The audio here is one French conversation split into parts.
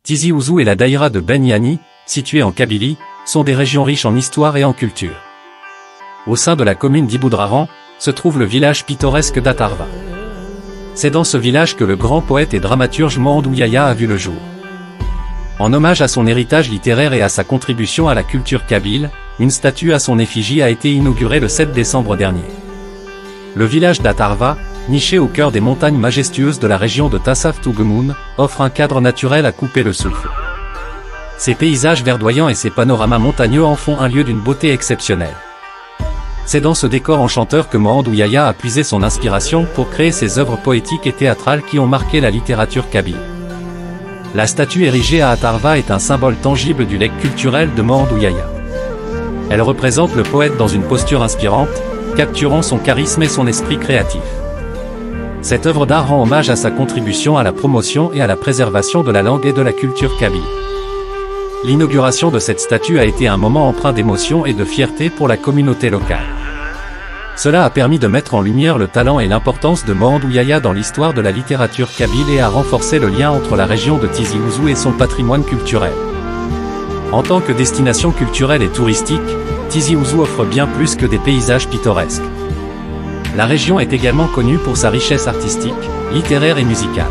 Tizi Ouzou et la daïra de Ben Yani, située en Kabylie, sont des régions riches en histoire et en culture. Au sein de la commune d'Iboudraran, se trouve le village pittoresque d'Atarva. C'est dans ce village que le grand poète et dramaturge Mohandou Yahya a vu le jour. En hommage à son héritage littéraire et à sa contribution à la culture kabyle, une statue à son effigie a été inaugurée le 7 décembre dernier. Le village d'Atarva, niché au cœur des montagnes majestueuses de la région de Tassaf Tougemoun, offre un cadre naturel à couper le souffle. Ses paysages verdoyants et ses panoramas montagneux en font un lieu d'une beauté exceptionnelle. C'est dans ce décor enchanteur que Mohandou Yahya a puisé son inspiration pour créer ses œuvres poétiques et théâtrales qui ont marqué la littérature kabyle. La statue érigée à Atarva est un symbole tangible du legs culturel de Mohandou Yahya. Elle représente le poète dans une posture inspirante, capturant son charisme et son esprit créatif. Cette œuvre d'art rend hommage à sa contribution à la promotion et à la préservation de la langue et de la culture kabyle. L'inauguration de cette statue a été un moment empreint d'émotion et de fierté pour la communauté locale. Cela a permis de mettre en lumière le talent et l'importance de Mohandou Yahya dans l'histoire de la littérature kabyle et a renforcé le lien entre la région de Tizi Ouzou et son patrimoine culturel. En tant que destination culturelle et touristique, Tizi Ouzou offre bien plus que des paysages pittoresques. La région est également connue pour sa richesse artistique, littéraire et musicale.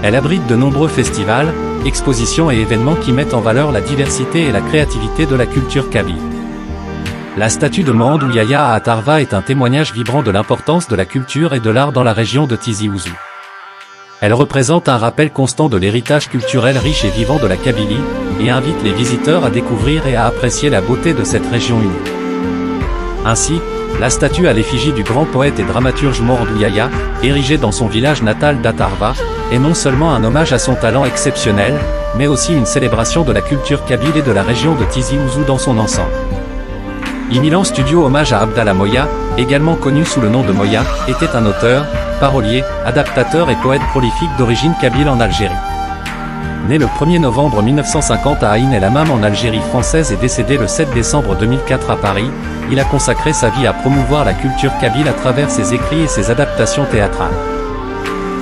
Elle abrite de nombreux festivals, expositions et événements qui mettent en valeur la diversité et la créativité de la culture kabyle. La statue de Mohandou Yahya à Atarva est un témoignage vibrant de l'importance de la culture et de l'art dans la région de Tizi Ouzou. Elle représente un rappel constant de l'héritage culturel riche et vivant de la Kabylie, et invite les visiteurs à découvrir et à apprécier la beauté de cette région unique. Ainsi, la statue à l'effigie du grand poète et dramaturge Mohandou Yahya, érigée dans son village natal d'Atarva, est non seulement un hommage à son talent exceptionnel, mais aussi une célébration de la culture kabyle et de la région de Tizi Ouzou dans son ensemble. Imilan Studio hommage à Abdallah Moya, également connu sous le nom de Moya, était un auteur, parolier, adaptateur et poète prolifique d'origine kabyle en Algérie. Né le 1er novembre 1950 à Aïn El Hammam en Algérie française et décédé le 7 décembre 2004 à Paris, il a consacré sa vie à promouvoir la culture kabyle à travers ses écrits et ses adaptations théâtrales.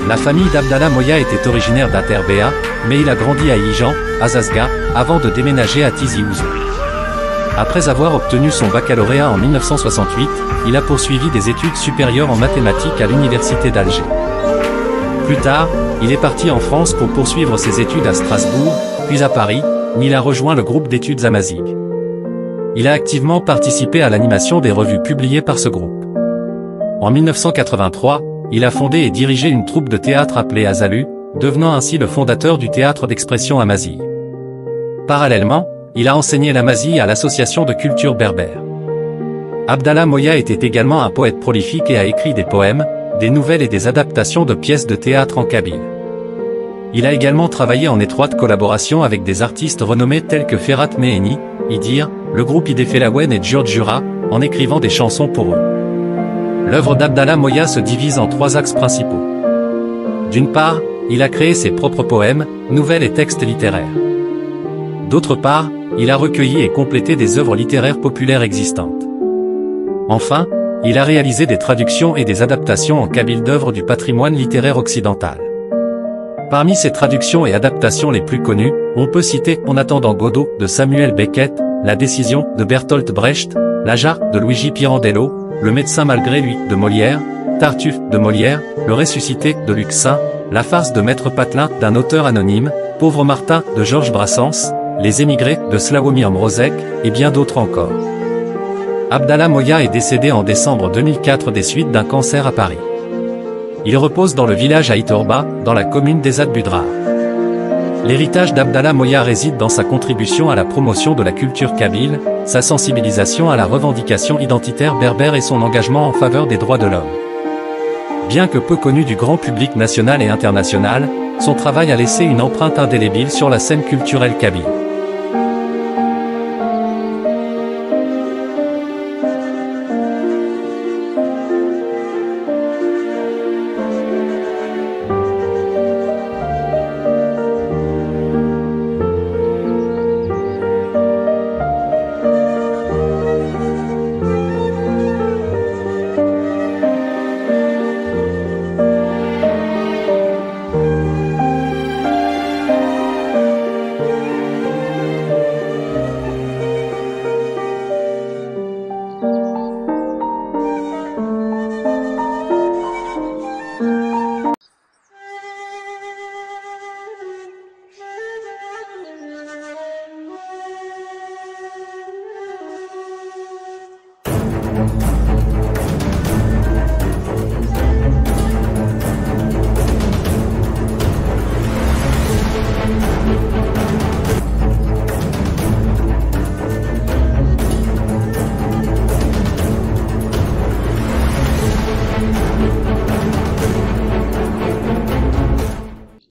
La famille d'Abdallah Moya était originaire d'Aterbea, mais il a grandi à Ijan, à Zazga, avant de déménager à Tizi Ouzou. Après avoir obtenu son baccalauréat en 1968, il a poursuivi des études supérieures en mathématiques à l'université d'Alger. Plus tard, il est parti en France pour poursuivre ses études à Strasbourg, puis à Paris, où il a rejoint le groupe d'études Amazigh. Il a activement participé à l'animation des revues publiées par ce groupe. En 1983, il a fondé et dirigé une troupe de théâtre appelée Azalu, devenant ainsi le fondateur du théâtre d'expression Amazigh. Parallèlement, il a enseigné l'Amazigh à l'association de culture berbère. Abdallah Moya était également un poète prolifique et a écrit des poèmes, des nouvelles et des adaptations de pièces de théâtre en kabyle. Il a également travaillé en étroite collaboration avec des artistes renommés tels que Ferhat Meheni, Idir, le groupe Idefelawen et Djurdjura, en écrivant des chansons pour eux. L'œuvre d'Abdallah Moya se divise en trois axes principaux. D'une part, il a créé ses propres poèmes, nouvelles et textes littéraires. D'autre part, il a recueilli et complété des œuvres littéraires populaires existantes. Enfin, il a réalisé des traductions et des adaptations en kabyle d'œuvres du patrimoine littéraire occidental. Parmi ces traductions et adaptations les plus connues, on peut citer En attendant Godot de Samuel Beckett, La décision de Bertolt Brecht, La jarre de Luigi Pirandello, Le médecin malgré lui de Molière, Tartuffe de Molière, Le ressuscité de Luc Saint, La farce de Maître Patelin d'un auteur anonyme, Pauvre Martin de Georges Brassens, Les émigrés de Slawomir Mrozek, et bien d'autres encore. Abdallah Moya est décédé en décembre 2004 des suites d'un cancer à Paris. Il repose dans le village à Itorba, dans la commune d'Ezad Budrar. L'héritage d'Abdallah Moya réside dans sa contribution à la promotion de la culture kabyle, sa sensibilisation à la revendication identitaire berbère et son engagement en faveur des droits de l'homme. Bien que peu connu du grand public national et international, son travail a laissé une empreinte indélébile sur la scène culturelle kabyle.